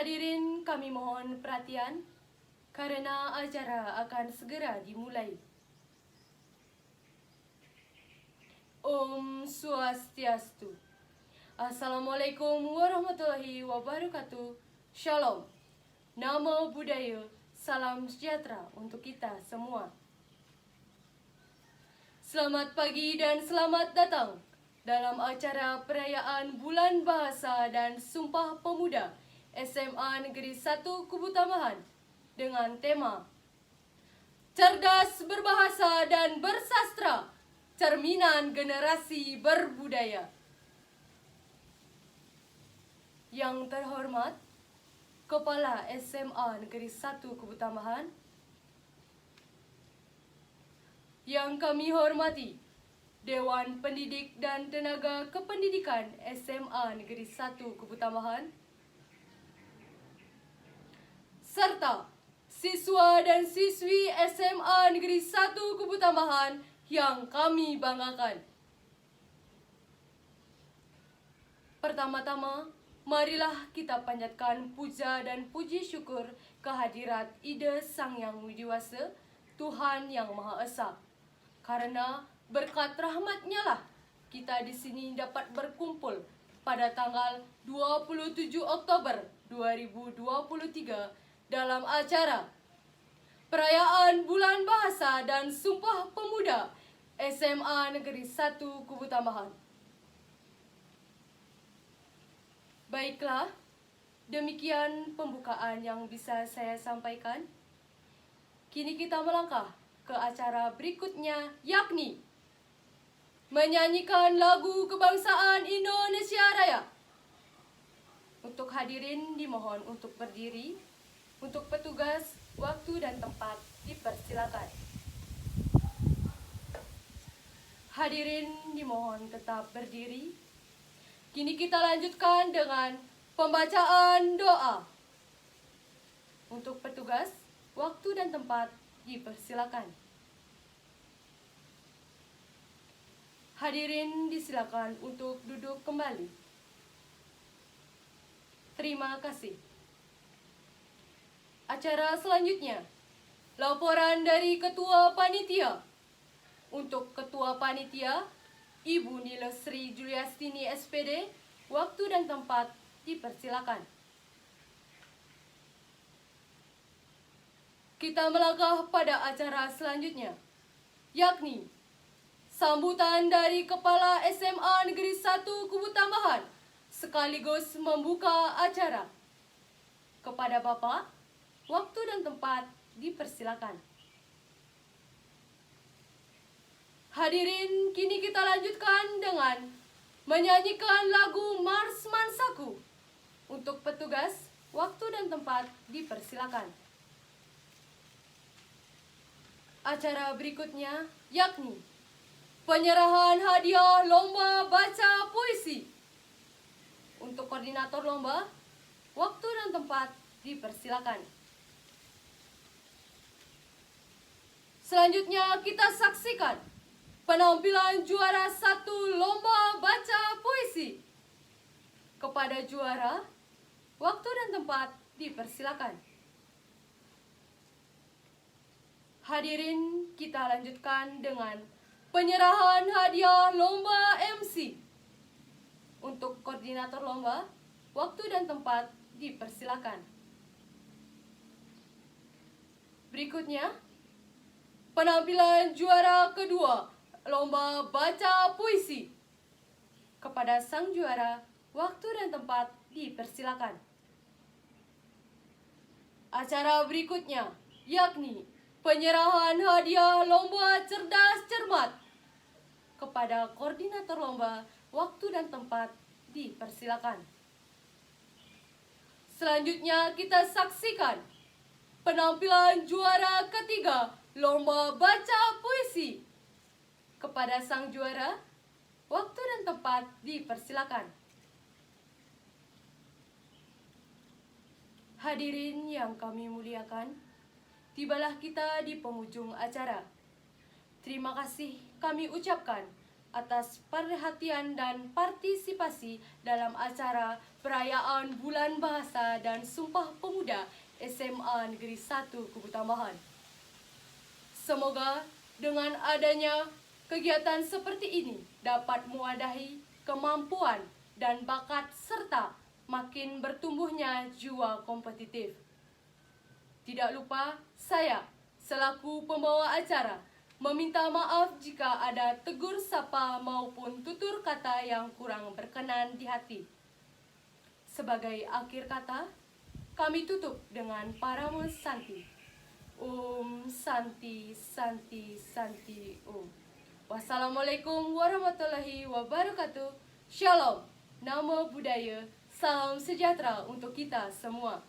Hadirin kami mohon perhatian karena acara akan segera dimulai. Om Swastiastu. Assalamualaikum warahmatullahi wabarakatuh. Shalom. Namo Buddhaya. Salam sejahtera untuk kita semua. Selamat pagi dan selamat datang dalam acara perayaan Bulan Bahasa dan Sumpah Pemuda SMA Negeri 1 Kubu Tambahan dengan tema Cerdas Berbahasa dan Bersastra, Cerminan Generasi Berbudaya. Yang terhormat Kepala SMA Negeri 1 Kubu Tambahan, yang kami hormati Dewan Pendidik dan Tenaga Kependidikan SMA Negeri 1 Kubu Tambahan, serta siswa dan siswi SMA Negeri 1 Kubu Tambahan yang kami banggakan. Pertama-tama, marilah kita panjatkan puja dan puji syukur kehadirat Ida Sang Yang Widiwasa, Tuhan Yang Maha Esa. Karena berkat rahmat-Nya lah kita di sini dapat berkumpul pada tanggal 27 Oktober 2023 dalam acara perayaan Bulan Bahasa dan Sumpah Pemuda SMA Negeri 1 Kubu Tambahan. Baiklah, demikian pembukaan yang bisa saya sampaikan. Kini kita melangkah ke acara berikutnya, yakni menyanyikan lagu kebangsaan Indonesia Raya. Untuk hadirin dimohon untuk berdiri. Untuk petugas, waktu dan tempat dipersilakan. Hadirin dimohon tetap berdiri. Kini kita lanjutkan dengan pembacaan doa. Untuk petugas, waktu dan tempat dipersilakan. Hadirin disilakan untuk duduk kembali. Terima kasih. Acara selanjutnya, laporan dari Ketua Panitia. Untuk Ketua Panitia, Ibu Nila Sri Juliastini SPD, waktu dan tempat dipersilakan. Kita melangkah pada acara selanjutnya, yakni sambutan dari Kepala SMA Negeri 1 Kubu Tambahan sekaligus membuka acara. Kepada Bapak, waktu dan tempat dipersilakan. Hadirin, kini kita lanjutkan dengan menyanyikan lagu Mars Mansaku. Untuk petugas, waktu dan tempat dipersilakan. Acara berikutnya yakni penyerahan hadiah lomba baca puisi. Untuk koordinator lomba, waktu dan tempat dipersilakan. Selanjutnya kita saksikan penampilan juara 1 lomba baca puisi. Kepada juara, waktu dan tempat dipersilakan. Hadirin, kita lanjutkan dengan penyerahan hadiah lomba MC. Untuk koordinator lomba, waktu dan tempat dipersilakan. Berikutnya, penampilan juara kedua lomba baca puisi. Kepada sang juara, waktu dan tempat dipersilakan. Acara berikutnya yakni penyerahan hadiah lomba cerdas cermat. Kepada koordinator lomba, waktu dan tempat dipersilakan. Selanjutnya kita saksikan penampilan juara ketiga lomba baca puisi. Kepada sang juara, waktu dan tempat dipersilakan. Hadirin yang kami muliakan, tibalah kita di penghujung acara. Terima kasih kami ucapkan atas perhatian dan partisipasi dalam acara perayaan Bulan Bahasa dan Sumpah Pemuda SMA Negeri 1 Kubu Tambahan. Semoga dengan adanya kegiatan seperti ini dapat mewadahi kemampuan dan bakat serta makin bertumbuhnya jiwa kompetitif. Tidak lupa, saya selaku pembawa acara meminta maaf jika ada tegur sapa maupun tutur kata yang kurang berkenan di hati. Sebagai akhir kata, kami tutup dengan Paramo Santi. Om Santi Santi Santi Om. Wassalamualaikum warahmatullahi wabarakatuh. Shalom, nama budaya, salam sejahtera untuk kita semua.